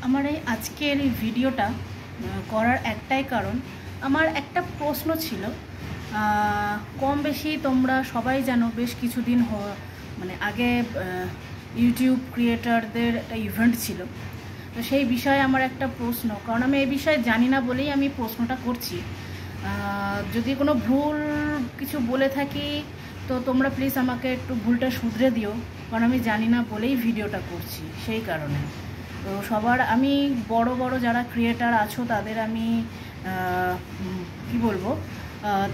আমার এই আজকের এই ভিডিওটা করার একটাই কারণ, আমার একটা প্রশ্ন ছিল। কম বেশি তোমরা সবাই জানো, বেশ কিছুদিন মানে আগে ইউটিউব ক্রিয়েটারদের একটা ইভেন্ট ছিল। তো সেই বিষয়ে আমার একটা প্রশ্ন, কারণ আমি এই বিষয়ে জানি না বলেই আমি প্রশ্নটা করছি। যদি কোনো ভুল কিছু বলে থাকি তো তোমরা প্লিজ আমাকে একটু ভুলটা শুধরে দিও, কারণ আমি জানি না বলেই ভিডিওটা করছি, সেই কারণে। তো সবার আমি বড় বড় যারা ক্রিয়েটার আছো তাদের আমি কি বলবো,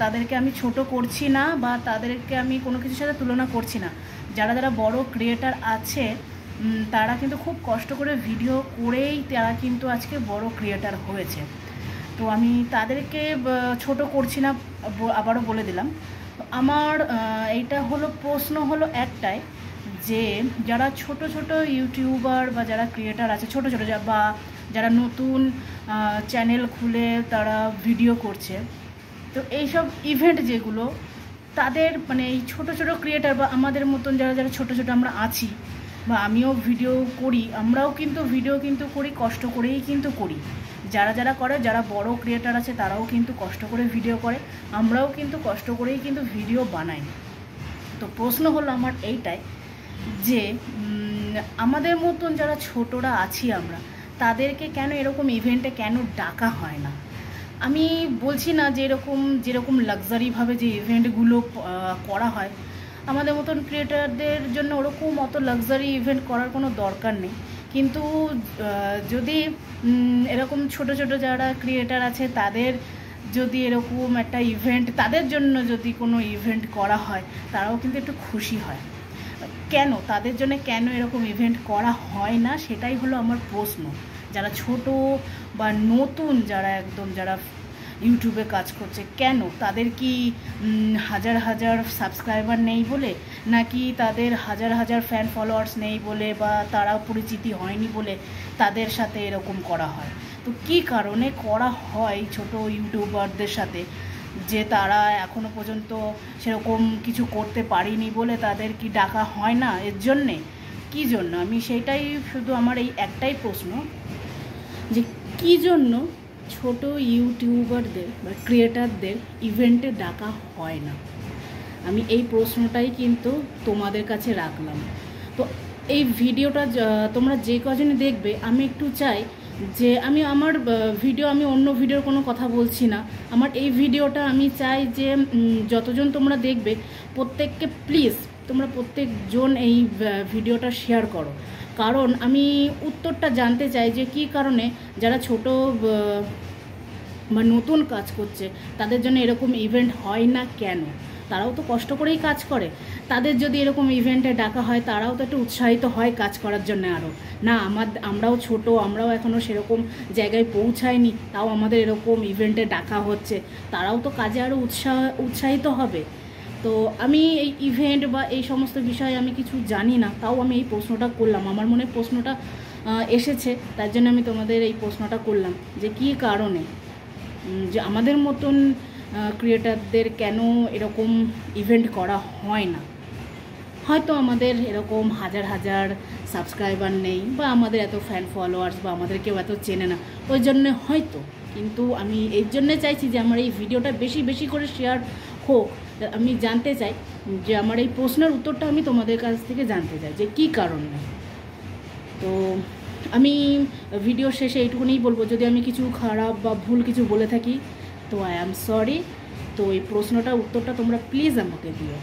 তাদেরকে আমি ছোট করছি না বা তাদেরকে আমি কোনো কিছুর সাথে তুলনা করছি না। যারা যারা বড় ক্রিয়েটার আছে তারা কিন্তু খুব কষ্ট করে ভিডিও করেই তারা কিন্তু আজকে বড় ক্রিয়েটার হয়েছে। তো আমি তাদেরকে ছোট করছি না, আবারও বলে দিলাম। আমার এইটা হলো প্রশ্ন হলো একটাই, যে যারা ছোট ছোট ইউটিউবার বা যারা ক্রিয়েটার আছে ছোট ছোট, বা যারা নতুন চ্যানেল খুলে তারা ভিডিও করছে, তো এইসব ইভেন্ট যেগুলো তাদের মানে এই ছোট ছোট ক্রিয়েটার বা আমাদের মতন যারা যারা ছোট ছোট আমরা আছি, বা আমিও ভিডিও করি, আমরাও কিন্তু ভিডিও কিন্তু করি, কষ্ট করেই কিন্তু করি। যারা যারা করে, যারা বড় ক্রিয়েটার আছে তারাও কিন্তু কষ্ট করে ভিডিও করে, আমরাও কিন্তু কষ্ট করেই কিন্তু ভিডিও বানাই। তো প্রশ্ন হলো আমার এইটাই, যে আমাদের মতন যারা ছোটরা আছি আমরা, তাদেরকে কেন এরকম ইভেন্টে কেন ডাকা হয় না? আমি বলছি না যে যেরকম লাক্সারিভাবে যে ইভেন্টগুলো করা হয়, আমাদের মতন ক্রিয়েটারদের জন্য ওরকম অত লাক্সারি ইভেন্ট করার কোনো দরকার নেই। কিন্তু যদি এরকম ছোট ছোট যারা ক্রিয়েটার আছে তাদের যদি এরকম একটা ইভেন্ট, তাদের জন্য যদি কোনো ইভেন্ট করা হয়, তারাও কিন্তু একটু খুশি হয়। কেন তাদের জন্য কেন এরকম ইভেন্ট করা হয় না, সেটাই হলো আমার প্রশ্ন। যারা ছোট বা নতুন, যারা একদম যারা ইউটিউবে কাজ করছে, কেন তাদের কি হাজার হাজার সাবস্ক্রাইবার নেই বলে, নাকি তাদের হাজার হাজার ফ্যান ফলোয়ার্স নেই বলে, বা তারা পরিচিতি হয়নি বলে তাদের সাথে এরকম করা হয়? তো কী কারণে করা হয় ছোট ইউটিউবারদের সাথে, যে তারা এখনো পর্যন্ত সেরকম কিছু করতে পারিনি বলে তাদের কি ডাকা হয় না? এর জন্যে কী জন্য, আমি সেটাই শুধু আমার এই একটাই প্রশ্ন, যে কী জন্য ছোট ইউটিউবারদের বা ক্রিয়েটারদের ইভেন্টে ডাকা হয় না। আমি এই প্রশ্নটাই কিন্তু তোমাদের কাছে রাখলাম। তো এই ভিডিওটা তোমরা যে কজনই দেখবে, আমি একটু চাই যে আমার ভিডিও, আমি অন্য ভিডিওর কোনো কথা বলছি না, আমার এই ভিডিওটা আমি চাই যে যতজন তোমরা দেখবে প্রত্যেককে প্লিজ তোমরা প্রত্যেকজন এই ভিডিওটা শেয়ার করো। কারণ আমি উত্তরটা জানতে চাই যে কী কারণে যারা ছোট বা নতুন কাজ করছে তাদের জন্য এরকম ইভেন্ট হয় না কেন? তারাও তো কষ্ট করেই কাজ করে, তাদের যদি এরকম ইভেন্টে ডাকা হয় তারাও তো একটু উৎসাহিত হয় কাজ করার জন্য আরও। না আমরাও ছোট, আমরাও এখনও সেরকম জায়গায় পৌঁছাইনি, তাও আমাদের এরকম ইভেন্টে ডাকা হচ্ছে, তারাও তো কাজে আরও উৎসাহিত হবে। তো আমি এই ইভেন্ট বা এই সমস্ত বিষয়ে আমি কিছু জানি না, তাও আমি এই প্রশ্নটা করলাম, আমার মনে প্রশ্নটা এসেছে, তার জন্য আমি তোমাদের এই প্রশ্নটা করলাম যে কী কারণে যে আমাদের মতন ক্রিয়েটারদের কেন এরকম ইভেন্ট করা হয় না। হয়তো আমাদের এরকম হাজার হাজার সাবস্ক্রাইবার নেই, বা আমাদের এত ফ্যান ফলোয়ার্স, বা আমাদের কেউ এত চেনে না, ওই জন্যে হয়তো। কিন্তু আমি এই জন্যে চাইছি যে আমার এই ভিডিওটা বেশি বেশি করে শেয়ার হোক। আমি জানতে চাই যে আমার এই প্রশ্নের উত্তরটা আমি তোমাদের কাছ থেকে জানতে চাই যে কী কারণে। তো আমি ভিডিও শেষে এইটুকুনিই বলবো, যদি আমি কিছু খারাপ বা ভুল কিছু বলে থাকি তো আই অ্যাম সরি। তো এই প্রশ্নটার উত্তরটা তোমরা প্লিজ আমাকে দিও।